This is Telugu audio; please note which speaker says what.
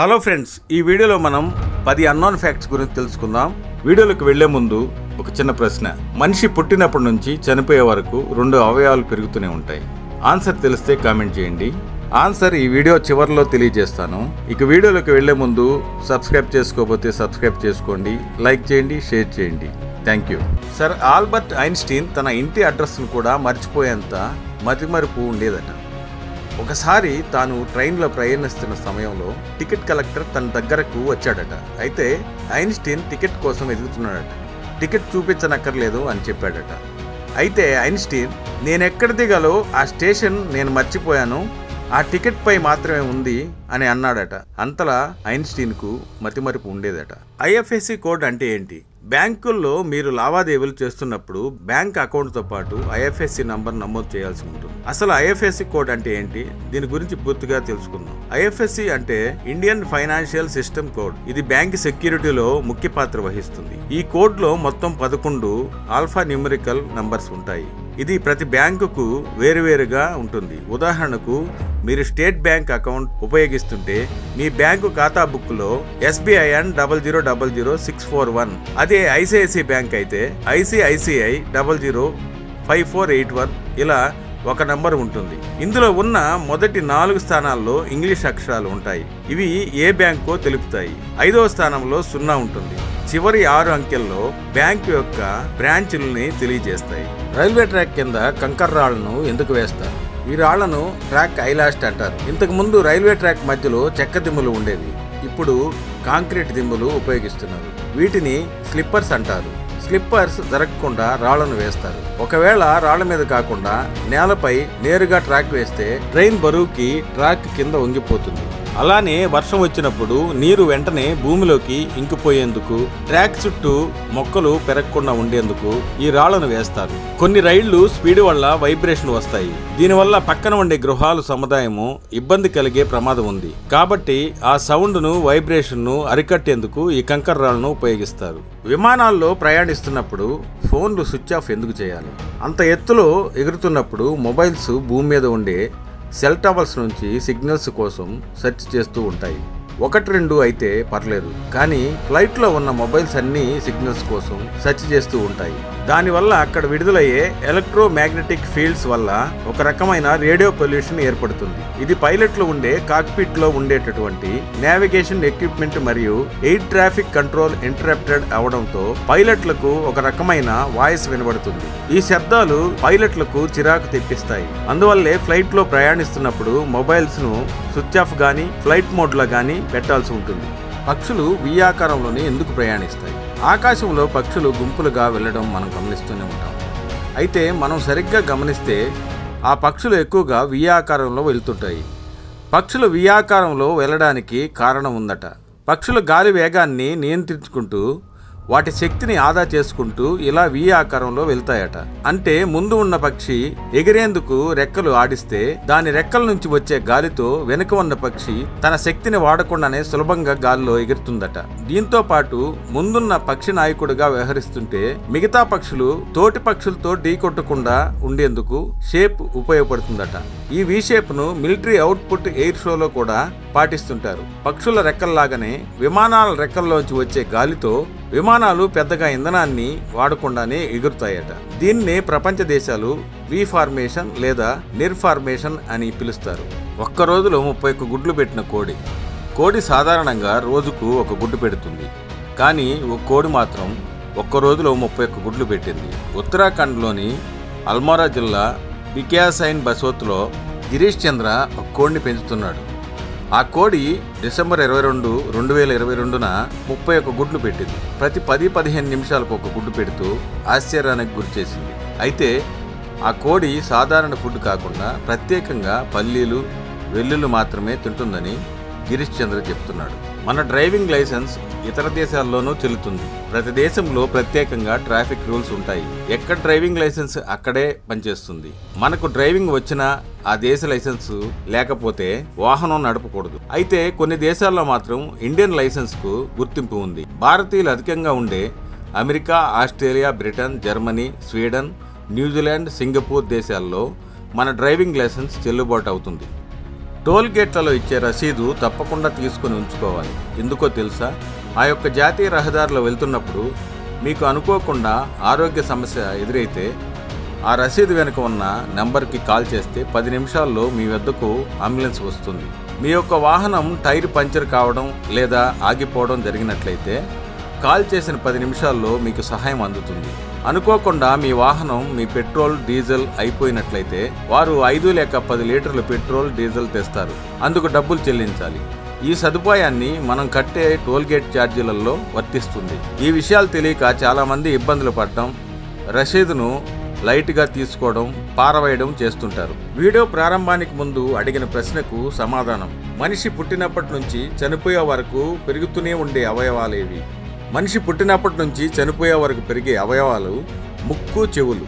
Speaker 1: హలో ఫ్రెండ్స్, ఈ వీడియోలో మనం 10 అన్నోన్ ఫ్యాక్ట్స్ గురించి తెలుసుకుందాం. వీడియోలోకి వెళ్లే ముందు ఒక చిన్న ప్రశ్న. మనిషి పుట్టినప్పటి నుంచి చనిపోయే వరకు 2 అవయవాలు పెరుగుతూనే ఉంటాయి. ఆన్సర్ తెలిస్తే కామెంట్ చేయండి. ఆన్సర్ ఈ వీడియో చివరిలో తెలియజేస్తాను. ఇక వీడియోలోకి వెళ్లే ముందు సబ్స్క్రైబ్ చేసుకోకపోతే సబ్స్క్రైబ్ చేసుకోండి, లైక్ చేయండి, షేర్ చేయండి. Thank you. Sir Albert Einstein తన ఇంటి అడ్రస్ను కూడా మర్చిపోయేంత మతిమరుపు ఉండేదట. ఒకసారి తాను ట్రైన్లో ప్రయాణిస్తున్న సమయంలో టికెట్ కలెక్టర్ తన దగ్గరకు వచ్చాడట. అయితే ఐన్స్టీన్ టికెట్ కోసం ఎదుగుతున్నాడట. టికెట్ చూపించనక్కర్లేదు అని చెప్పాడట. అయితే ఐన్స్టీన్, నేనెక్కడ దిగాలో ఆ స్టేషన్ నేను మర్చిపోయాను, ఆ టికెట్ పై మాత్రమే ఉంది అని అన్నాడట. అంతలా ఐన్స్టీన్కు మతిమరుపు ఉండేదట. ఐఎఫ్ఎస్సి కోడ్ అంటే ఏంటి? బ్యాంకుల్లో మీరు లావాదేవీలు చేస్తున్నప్పుడు బ్యాంక్ అకౌంట్తో పాటు ఐఎఫ్ఎస్సి నంబర్ నమోదు చేయాల్సి ఉంటుంది. అసలు ఐఎఫ్ఎస్సి కోడ్ అంటే ఏంటి? దీని గురించి పూర్తిగా తెలుసుకుందాం. ఐఎఫ్ఎస్సి అంటే ఇండియన్ ఫైనాన్షియల్ సిస్టమ్ కోడ్. ఇది బ్యాంక్ సెక్యూరిటీలో ముఖ్య పాత్ర వహిస్తుంది. ఈ కోడ్లో మొత్తం 11 ఆల్ఫా న్యూమరికల్ నంబర్స్ ఉంటాయి. ఇది ప్రతి బ్యాంకుకు వేరువేరుగా ఉంటుంది. ఉదాహరణకు, మీరు స్టేట్ బ్యాంక్ అకౌంట్ ఉపయోగిస్తుంటే మీ బ్యాంకు ఖాతా బుక్ లో SBIN 0000641, అదే ఐసిఐసిఐ బ్యాంక్ అయితే ICICI 005481, ఇలా ఒక నంబర్ ఉంటుంది. ఇందులో ఉన్న మొదటి 4 స్థానాల్లో ఇంగ్లీష్ అక్షరాలు ఉంటాయి. ఇవి ఏ బ్యాంకో తెలుపుతాయి. 5వ స్థానంలో 0 ఉంటుంది. చివరి 6 అంకెల్లో బ్యాంకు యొక్క బ్రాంచుల్ని తెలియజేస్తాయి. రైల్వే ట్రాక్ కింద కంకర్ రాళ్లను ఎందుకు వేస్తారు? ఈ రాళ్లను ట్రాక్ ఐలాస్ట్ అంటారు. ఇంతకు ముందు రైల్వే ట్రాక్ మధ్యలో చెక్క దిమ్ములు ఉండేవి. ఇప్పుడు కాంక్రీట్ దిమ్ములు ఉపయోగిస్తున్నారు. వీటిని స్లిప్పర్స్ అంటారు. స్లిప్పర్స్ జరగకుండా రాళ్లను వేస్తారు. ఒకవేళ రాళ్ల మీద కాకుండా నేలపై నేరుగా ట్రాక్ వేస్తే ట్రైన్ బరువుకి ట్రాక్ కింద వంగిపోతుంది. అలానే వర్షం వచ్చినప్పుడు నీరు వెంటనే భూమిలోకి ఇంకిపోయేందుకు, ట్రాక్ చుట్టూ మొక్కలు పెరగకుండా ఉండేందుకు ఈ రాళ్లను వేస్తారు. కొన్ని రైళ్లు స్పీడ్ వల్ల వైబ్రేషన్ వస్తాయి. దీనివల్ల పక్కన ఉండే గృహాలు సముదాయము ఇబ్బంది కలిగే ప్రమాదం ఉంది. కాబట్టి ఆ సౌండ్ ను, వైబ్రేషన్ ను అరికట్టేందుకు ఈ కంకర్ రాళ్లను ఉపయోగిస్తారు. విమానాల్లో ప్రయాణిస్తున్నప్పుడు ఫోన్లు స్విచ్ ఆఫ్ ఎందుకు చేయాలి? అంత ఎత్తులో ఎగురుతున్నప్పుడు మొబైల్స్ భూమి మీద ఉండే సెల్ టవర్స్ నుంచి సిగ్నల్స్ కోసం సెర్చ్ చేస్తూ ఉంటాయి. 1-2 అయితే పర్లేదు, కానీ ఫ్లైట్లో ఉన్న మొబైల్స్ అన్ని సిగ్నల్స్ కోసం సెర్చ్ చేస్తూ ఉంటాయి. దానివల్ల అక్కడ విడుదలయ్యే ఎలక్ట్రోమాగ్నెటిక్ ఫీల్డ్స్ వల్ల ఒక రకమైన రేడియో పొల్యూషన్ ఏర్పడుతుంది. ఇది పైలట్లు ఉండే కాక్పిట్ లో ఉండేటటువంటి నావిగేషన్ ఎక్విప్మెంట్ మరియు ఎయిర్ ట్రాఫిక్ కంట్రోల్ ఇంటరప్టెడ్ అవడంతో పైలట్లకు ఒక రకమైన వాయిస్ వినబడుతుంది. ఈ శబ్దాలు పైలట్లకు చిరాకు తెప్పిస్తాయి. అందువల్లే ఫ్లైట్ లో ప్రయాణిస్తున్నప్పుడు మొబైల్స్ ను స్విచ్ ఆఫ్ గానీ ఫ్లైట్ మోడ్ లో గానీ పెట్టాల్సి ఉంటుంది. పక్షులు V ఆకారంలోనే ఎందుకు ప్రయాణిస్తాయి? ఆకాశంలో పక్షులు గుంపులుగా వెళ్ళడం మనం గమనిస్తూనే ఉంటాం. అయితే మనం సరిగ్గా గమనిస్తే ఆ పక్షులు ఎక్కువగా V ఆకారంలో వెళ్తుంటాయి. పక్షులు V ఆకారంలో వెళ్ళడానికి కారణం ఉందట. పక్షులు గాలి వేగాన్ని నియంత్రించుకుంటూ వాటి శక్తిని ఆదా చేసుకుంటూ ఇలా V ఆకారంలో వెళ్తాయట. అంటే ముందు ఉన్న పక్షి ఎగిరేందుకు రెక్కలు ఆడిస్తే దాని రెక్కల నుంచి వచ్చే గాలితో వెనుక ఉన్న పక్షి తన శక్తిని వాడకుండానే సులభంగా గాలిలో ఎగురుతుందట. దీంతో పాటు ముందున్న పక్షి నాయకుడిగా వ్యవహరిస్తుంటే మిగతా పక్షులు తోటి పక్షులతో ఢీకొట్టకుండా ఉండేందుకు షేప్ ఉపయోగపడుతుందట. ఈ V షేప్ ను మిలిటరీ అవుట్పుట్ ఎయిర్ షోలో కూడా పాటిస్తుంటారు. పక్షుల రెక్కల్లాగానే విమానాల రెక్కల్లోంచి వచ్చే గాలితో విమానాలు పెద్దగా ఇంధనాన్ని వాడకుండానే ఎగురుతాయట. దీన్నే ప్రపంచ దేశాలు V ఫార్మేషన్ లేదా నిర్ ఫార్మేషన్ అని పిలుస్తారు. ఒక్క రోజులో 31 గుడ్లు పెట్టిన కోడి సాధారణంగా రోజుకు 1 గుడ్డు పెడుతుంది. కానీ ఒక కోడి మాత్రం ఒక్క రోజులో 31 గుడ్లు పెట్టింది. ఉత్తరాఖండ్లోని అల్మోరా జిల్లా బిక్యాసైన్ బసోత్లో గిరీష్ చంద్ర ఒక కోడిని పెంచుతున్నాడు. ఆ కోడి డిసెంబర్ 22, 2022న 31 గుడ్లు పెట్టింది. ప్రతి 10-15 నిమిషాలకు 1 గుడ్డు పెడుతూ ఆశ్చర్యానికి గురిచేసింది. అయితే ఆ కోడి సాధారణ ఫుడ్ కాకుండా ప్రత్యేకంగా పల్లీలు, వెల్లుల్లి మాత్రమే తింటుందని గిరీష్ చంద్ర చెప్తున్నాడు. మన డ్రైవింగ్ లైసెన్స్ ఇతర దేశాల్లోనూ చెల్లుతుంది. ప్రతి దేశంలో ప్రత్యేకంగా ట్రాఫిక్ రూల్స్ ఉంటాయి. ఎక్కడ డ్రైవింగ్ లైసెన్స్ అక్కడే పనిచేస్తుంది. మనకు డ్రైవింగ్ వచ్చినా ఆ దేశ లైసెన్స్ లేకపోతే వాహనం నడపకూడదు. అయితే కొన్ని దేశాల్లో మాత్రం ఇండియన్ లైసెన్స్ కు గుర్తింపు ఉంది. భారతీయులు అధికంగా ఉండే America, Australia, Britain, Germany, Sweden, New Zealand, Singapore దేశాల్లో మన డ్రైవింగ్ లైసెన్స్ చెల్లుబాటు అవుతుంది. టోల్ గేట్లలో ఇచ్చే రసీదు తప్పకుండా తీసుకుని ఉంచుకోవాలి. ఎందుకో తెలుసా? ఆ యొక్క జాతీయ రహదారిలో వెళ్తున్నప్పుడు మీకు అనుకోకుండా ఆరోగ్య సమస్య ఎదురైతే ఆ రసీదు వెనుక ఉన్న నెంబర్కి కాల్ చేస్తే 10 నిమిషాల్లో మీ వద్దకు అంబులెన్స్ వస్తుంది. మీ యొక్క వాహనం టైర్ పంచర్ కావడం లేదా ఆగిపోవడం జరిగినట్లయితే కాల్ చేసిన 10 నిమిషాల్లో మీకు సహాయం అందుతుంది. అనుకోకుండా మీ వాహనం మీ పెట్రోల్ డీజిల్ అయిపోయినట్లయితే వారు 5 లేక 10 లీటర్ల పెట్రోల్ డీజిల్ తెస్తారు. అందుకు డబ్బులు చెల్లించాలి. ఈ సదుపాయాన్ని మనం కట్టే టోల్గేట్ ఛార్జీలలో వర్తిస్తుంది. ఈ విషయాలు తెలియక చాలామంది ఇబ్బందులు పడటం, రసీదును లైట్గా తీసుకోవడం, పారవేయడం చేస్తుంటారు. వీడియో ప్రారంభానికి ముందు అడిగిన ప్రశ్నకు సమాధానం: మనిషి పుట్టినప్పటి నుంచి చనిపోయే వరకు పెరుగుతూనే ఉండే అవయవాలేవి? మనిషి పుట్టినప్పటి నుంచి చనిపోయే వరకు పెరిగే అవయవాలు ముక్కు, చెవులు.